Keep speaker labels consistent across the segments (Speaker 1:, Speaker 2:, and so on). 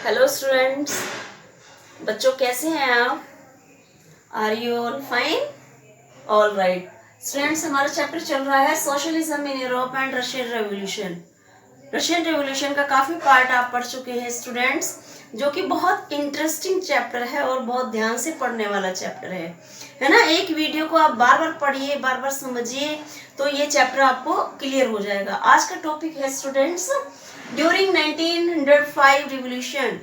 Speaker 1: Hello students, बच्चों कैसे हैं आप? Are you all fine? All right students, हमारा चैप्टर चल रहा है socialism in Europe and Russian revolution. Russian revolution का काफ़ी पार्ट आप पढ़ चुके हैं स्टूडेंट्स, जो कि बहुत इंटरेस्टिंग चैप्टर है और बहुत ध्यान से पढ़ने वाला चैप्टर है ना। एक वीडियो को आप बार बार पढ़िए, बार बार समझिए, तो ये चैप्टर आपको क्लियर हो जाएगा। आज का टॉपिक है स्टूडेंट्स, ड्यूरिंग 1905 रिवोल्यूशन।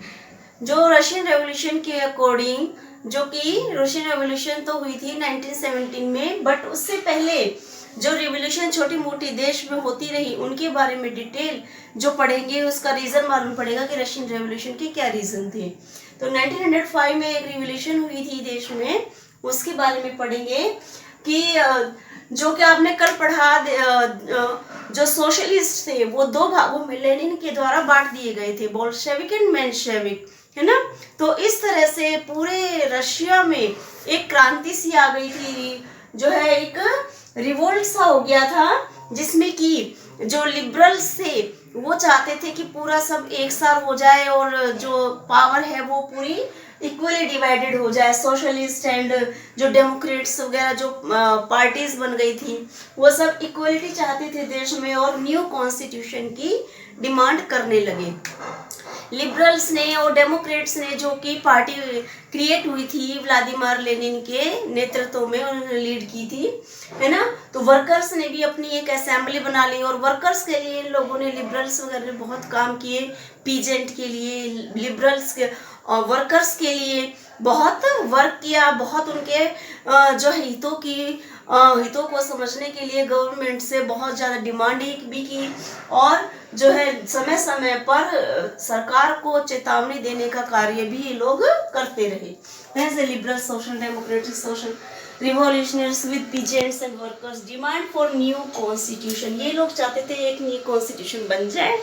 Speaker 1: जो रशियन रेवोल्यूशन के अकॉर्डिंग, जो कि रशियन रेवोल्यूशन तो हुई थी 1917 में, बट उससे पहले जो रिवोल्यूशन छोटी मोटी देश में होती रही उनके बारे में डिटेल जो पढ़ेंगे, उसका रीज़न मालूम पड़ेगा कि रशियन रेवोल्यूशन के क्या रीज़न थे। तो 1905 में एक रिवोल्यूशन हुई थी देश में, उसके बारे में पढ़ेंगे कि जो कि आपने कल पढ़ा, जो सोशलिस्ट थे वो दो भागों में लेनिन के द्वारा बांट दिए गए थे, बोल्शेविक एंड मेंशेविक, है ना। तो इस तरह से पूरे रशिया में एक क्रांति सी आ गई थी, जो है एक रिवोल्ट सा हो गया था, जिसमें कि जो लिबरल्स थे वो चाहते थे कि पूरा सब एक साथ हो जाए और जो पावर है वो पूरी इक्वली डिवाइडेड हो जाए। सोशलिस्ट एंड जो डेमोक्रेट्स वगैरह जो पार्टीज बन गई थी वो सब इक्वलिटी चाहते थे देश में और न्यू कॉन्स्टिट्यूशन की डिमांड करने लगे। लिबरल्स ने और डेमोक्रेट्स ने, जो कि पार्टी क्रिएट हुई थी व्लादिमीर लेनिन के नेतृत्व में, उन्होंने लीड की थी, है ना। तो वर्कर्स ने भी अपनी एक असेंबली बना ली और वर्कर्स के लिए इन लोगों ने, लिबरल्स वगैरह ने बहुत काम किए, पीजेंट के लिए, लिबरल्स के और वर्कर्स के लिए बहुत वर्क किया, बहुत उनके जो हितों को समझने के लिए गवर्नमेंट से बहुत ज़्यादा डिमांड भी की और जो है समय समय पर सरकार को चेतावनी देने का कार्य भी ये लोग करते रहे। As a liberal social democratic social revolutionaries with peasants and workers demand for new constitution. ये लोग चाहते थे एक न्यू कॉन्स्टिट्यूशन बन जाए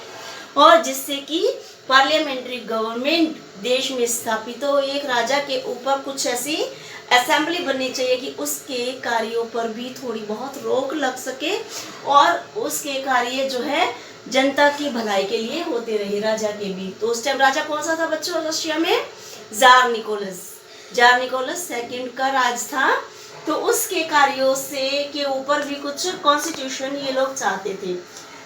Speaker 1: और जिससे कि पार्लियामेंट्री गवर्नमेंट देश में स्थापित हो, एक राजा के ऊपर कुछ ऐसी असेंबली बननी चाहिए कि उसके कार्यों पर भी थोड़ी बहुत रोक लग सके और उसके कार्य जो है जनता की भलाई के लिए होते रहे, राजा के भी। तो उस टाइम राजा कौन सा था बच्चों रशिया में? जार निकोलस सेकंड का राज था। तो उसके कार्यों से के ऊपर भी कुछ कॉन्स्टिट्यूशन ये लोग चाहते थे।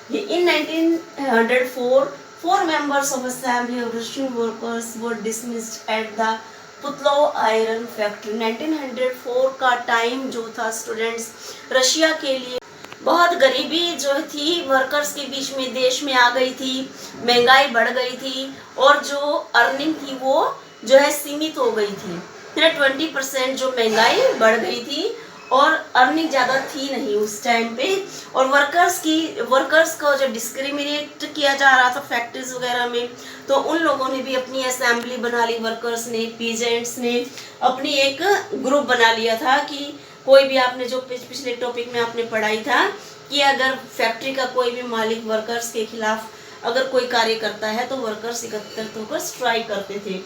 Speaker 1: In 1904, 4 members of Assembly of Russian workers were dismissed at the पुतलो आयरन फैक्ट्री। 1904 का टाइम जो था स्टूडेंट्स, रशिया के लिए बहुत गरीबी जो थी वर्कर्स के बीच में देश में आ गई थी, महंगाई बढ़ गई थी और जो अर्निंग थी वो जो है सीमित हो गई थी। 20% जो महंगाई बढ़ गई थी और अर्निंग ज़्यादा थी नहीं उस टाइम पे, और वर्कर्स को जो डिस्क्रिमिनेट किया जा रहा था फैक्ट्रीज वगैरह में, तो उन लोगों ने भी अपनी असेंबली बना ली। वर्कर्स ने, पीजेंट्स ने अपनी एक ग्रुप बना लिया था कि कोई भी, आपने जो पिछले टॉपिक में आपने पढ़ाई था कि अगर फैक्ट्री का कोई भी मालिक वर्कर्स के खिलाफ अगर कोई कार्य करता है तो वर्कर्स एकत्रित होकर स्ट्राइक करते थे।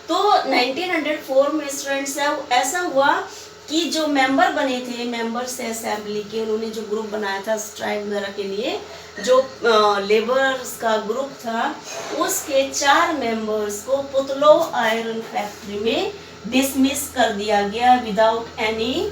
Speaker 1: तो 1904 में स्टूडेंट्स ऐसा हुआ कि जो मेंबर बने थे, मेंबर्स थे असेंबली के, उन्होंने जो ग्रुप बनाया था स्ट्राइक वगैरह के लिए, जो लेबर्स का ग्रुप था, उसके 4 मेंबर्स को पुतलो आयरन फैक्ट्री में डिसमिस कर दिया गया विदाउट एनी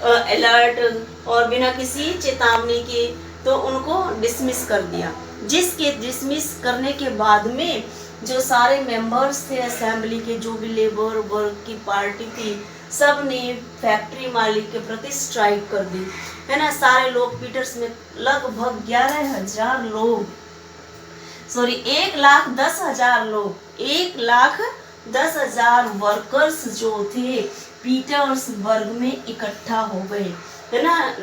Speaker 1: अलर्ट, और बिना किसी चेतावनी के तो उनको डिसमिस कर दिया। जिसके डिसमिस करने के बाद में जो सारे मेंबर्स थे असेंबली के, जो भी लेबर वर्क की पार्टी थी, सब ने फैक्ट्री मालिक के प्रति स्ट्राइक कर दी, है ना। सारे लोग पीटर्स में लगभग 11,000 लोग, सॉरी 1,10,000 लोग, 1,10,000 वर्कर्स जो थे पीटर्सबर्ग में इकट्ठा हो गए, है ना।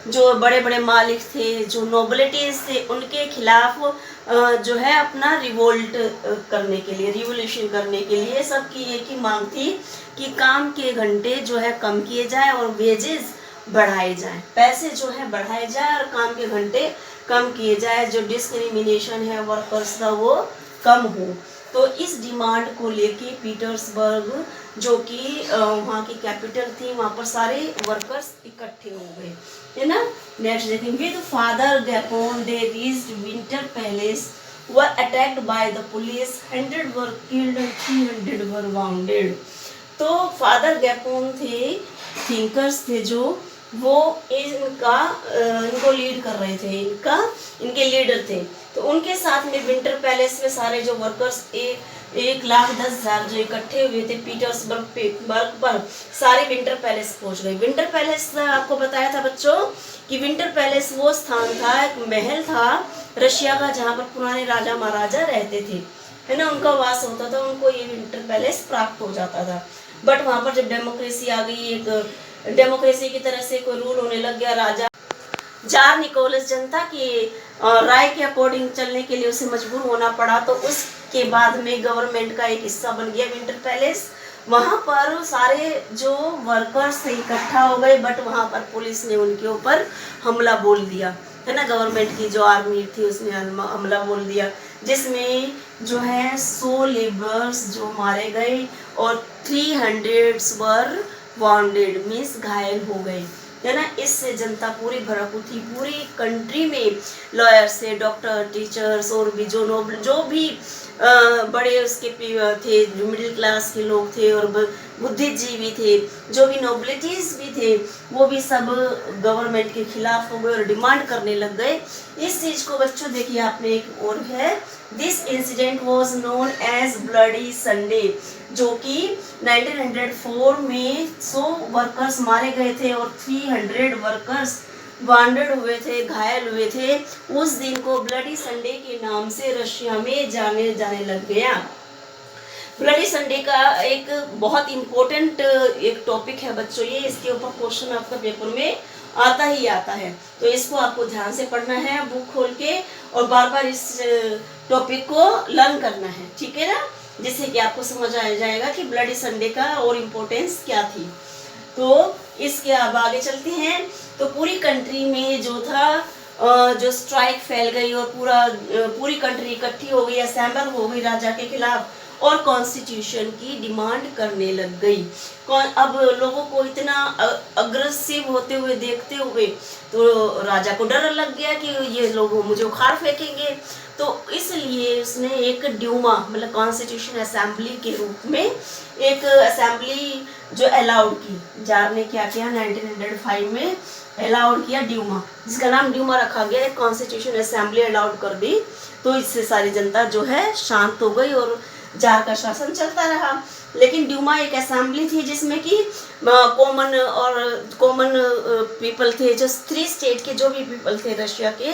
Speaker 1: जो बड़े बड़े मालिक थे, जो नोबिलिटीज थे, उनके खिलाफ जो है अपना रिवोल्ट करने के लिए, रिवोल्यूशन करने के लिए सबकी एक ही मांग थी कि काम के घंटे जो है कम किए जाए और वेजेस बढ़ाए जाए, पैसे जो है बढ़ाए जाए और काम के घंटे कम किए जाए, जो डिस्क्रिमिनेशन है वर्कर्स का वो कम हो। तो इस डिमांड को लेके पीटर्सबर्ग, जो कि वहाँ की कैपिटल थी, वहाँ पर सारे वर्कर्स इकट्ठे हो गए, है ना। नेक्स्ट देखेंगे तो father Gapon they reached winter palace were attacked by the police, 100 were killed and 300 were wounded. तो फादर गैपोन थे, थिंकर्स थे जो, वो इनको लीड कर रहे थे, इनके लीडर थे। तो उनके साथ में विंटर पैलेस में सारे जो वर्कर्स 1,10,000 जो इकट्ठे हुए थे पीटर्सबर्ग पर, सारे विंटर पैलेस पहुंच गए। विंटर पैलेस आपको बताया था बच्चों कि विंटर पैलेस वो स्थान था, एक महल था रशिया का, जहाँ पर पुराने राजा महाराजा रहते थे, है ना, उनका वास होता था, उनको ये विंटर पैलेस प्राप्त हो जाता था। बट वहाँ पर जब डेमोक्रेसी आ गई, एक डेमोक्रेसी की तरह से कोई रूल होने लग गया, राजा जार निकोलस जनता की राय के अकॉर्डिंग चलने के लिए उसे मजबूर होना पड़ा। तो उसके बाद में गवर्नमेंट का एक हिस्सा बन गया विंटर पैलेस। वहाँ पर सारे जो वर्कर्स थे इकट्ठा हो गए, बट वहाँ पर पुलिस ने उनके ऊपर हमला बोल दिया, है ना, गवर्नमेंट की जो आर्मी थी उसने हमला बोल दिया, जिसमें जो है 100 लेबर्स जो मारे गए और 300 वर वाउंडेड, मीन्स घायल हो गए, है ना। इससे जनता पूरी भड़क उठी, पूरी कंट्री में लॉयर्स थे, डॉक्टर, टीचर्स और भी जो भी बड़े उसके थे, जो मिडिल क्लास के लोग थे और बुद्धिजीवी थे, जो भी नोबिलिटीज भी थे, वो भी सब गवर्नमेंट के खिलाफ हो गए और डिमांड करने लग गए। इस चीज को बच्चों देखिए आपने एक और है, this incident was known as bloody Sunday, जो कि 1904 में 100 वर्कर्स मारे गए थे और 300 वर्कर्स वांडेड हुए थे, घायल हुए थे। उस दिन को ब्लडी संडे के नाम से रशिया में जाने लग गया। ब्लडी संडे का एक बहुत इम्पोर्टेंट एक टॉपिक है बच्चों, ये इसके ऊपर क्वेश्चन आपका पेपर में आता ही आता है, तो इसको आपको ध्यान से पढ़ना है बुक खोल के और बार बार इस टॉपिक को लर्न करना है, ठीक है ना, जिससे कि आपको समझ आ जाएगा कि ब्लडी संडे का और इम्पोर्टेंस क्या थी। तो इसके अब आगे चलते हैं। तो पूरी कंट्री में जो था जो स्ट्राइक फैल गई और पूरी कंट्री इकट्ठी हो गई, असेंबल हो गई राजा के खिलाफ और कॉन्स्टिट्यूशन की डिमांड करने लग गई। अब लोगों को इतना अग्रेसिव होते हुए देखते हुए तो राजा को डर लग गया कि ये लोग मुझे उखाड़ फेंकेंगे, तो इसलिए उसने एक ड्यूमा मतलब कॉन्स्टिट्यूशन असेंबली के रूप में एक असेंबली जो अलाउड की, जार ने क्या किया 1905 में अलाउड किया ड्यूमा, जिसका नाम ड्यूमा रखा गया, एक कॉन्स्टिट्यूशन असेंबली अलाउड कर दी। तो इससे सारी जनता जो है शांत हो गई और जार का शासन चलता रहा। लेकिन ड्यूमा एक असेंबली थी जिसमें कि कॉमन पीपल थे, जो 3 स्टेट के जो भी पीपल थे रशिया के,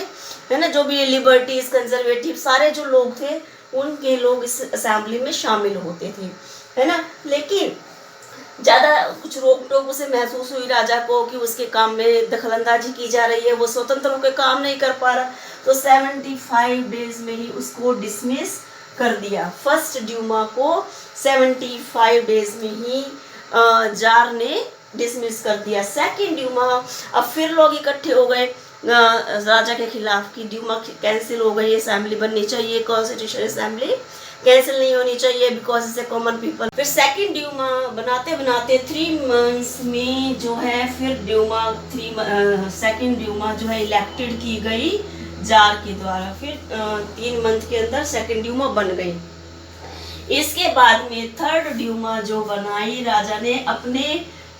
Speaker 1: है ना, जो भी लिबर्टीज कंजर्वेटिव सारे जो लोग थे उनके लोग इस असेंबली में शामिल होते थे, है ना। लेकिन ज़्यादा कुछ रोक टोक उसे महसूस हुई राजा को कि उसके काम में दखलंदाजी की जा रही है, वो स्वतंत्र होकर काम नहीं कर पा रहा, तो 75 डेज में ही उसको डिसमिस कर दिया। फर्स्ट ड्यूमा को 75 डेज में ही जार ने डिसमिस कर दिया। सेकंड ड्यूमा, अब फिर लोग इकट्ठे हो गए राजा के खिलाफ कि ड्यूमा कैंसिल हो गई, असेंबली बननी चाहिए, कॉन्स्टिट्यूशन असेंबली कैंसिल नहीं होनी चाहिए because is a common people. फिर सेकंड ड्यूमा बनाते बनाते 3 मंथ्स में जो है फिर ड्यूमा सेकंड ड्यूमा जो है इलेक्टेड की गई जार के द्वारा। फिर 3 मंथ के अंदर सेकंड ड्यूमा बन गई। इसके बाद में थर्ड ड्यूमा जो बनाई राजा ने अपने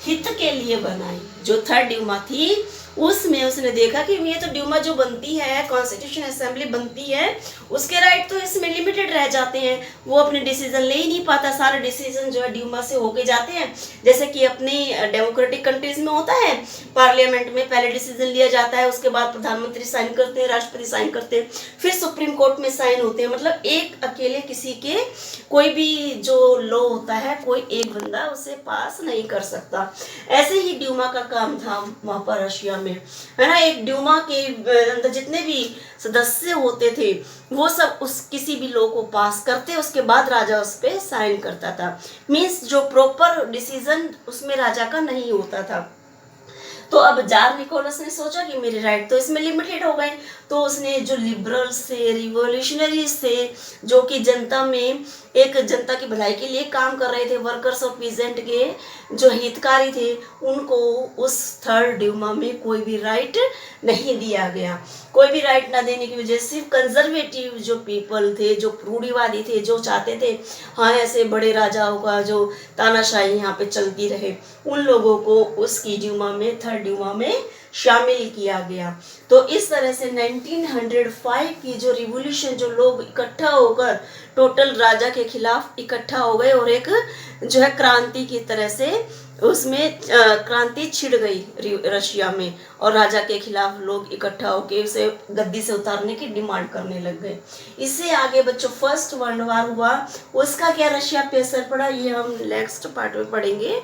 Speaker 1: हित के लिए बनाई। जो थर्ड ड्यूमा थी उसमें उसने देखा कि ये तो ड्यूमा जो बनती है, कॉन्स्टिट्यूशन असेंबली बनती है, उसके राइट तो इसमें लिमिटेड रह जाते हैं, वो अपने डिसीजन ले ही नहीं पाता, सारे डिसीजन जो है ड्यूमा से होके जाते हैं। जैसे कि अपनी डेमोक्रेटिक कंट्रीज में होता है, पार्लियामेंट में पहले डिसीजन लिया जाता है, उसके बाद प्रधानमंत्री साइन करते हैं, राष्ट्रपति साइन करते हैं, फिर सुप्रीम कोर्ट में साइन होते हैं। मतलब एक अकेले किसी के कोई भी जो लॉ होता है कोई एक बंदा उसे पास नहीं कर सकता। ऐसे ही ड्यूमा का काम था वहाँ पर रशिया में, है ना। एक ड्यूमा के अंदर जितने भी सदस्य होते थे वो सब उस किसी भी लॉ को पास करते, उसके बाद राजा उस पर साइन करता था। मीन्स जो प्रॉपर डिसीजन उसमें राजा का नहीं होता था। तो अब जार निकोलस ने सोचा कि मेरे राइट तो इसमें लिमिटेड हो गए, तो उसने जो लिबरल्स थे, रिवोल्यूशनरीज थे, जो कि जनता में एक जनता की भलाई के लिए काम कर रहे थे, वर्कर्स और पीजेंट के जो हितकारी थे, उनको उस थर्ड ड्यूमा में कोई भी राइट नहीं दिया गया। कोई भी राइट ना देने की वजह से सिर्फ कंजर्वेटिव जो पीपल थे, जो रूढ़िवादी थे, जो चाहते थे हाँ ऐसे बड़े राजाओं का जो तानाशाही यहाँ पे चलती रहे, उन लोगों को उसकी ड्यूमा में, थर्ड ड्यूमा में शामिल किया गया। तो इस तरह से 1905 की जो रिवॉल्यूशन, जो लोग इकट्ठा होकर टोटल राजा के खिलाफ इकट्ठा हो गए और एक जो है क्रांति की तरह से उसमें क्रांति छिड़ गई रशिया में, और राजा के खिलाफ लोग इकट्ठा होकर उसे गद्दी से उतारने की डिमांड करने लग गए। इससे आगे बच्चों फर्स्ट वर्ल्ड वार हुआ, उसका क्या रशिया पे असर पड़ा ये हम नेक्स्ट पार्ट में पढ़ेंगे।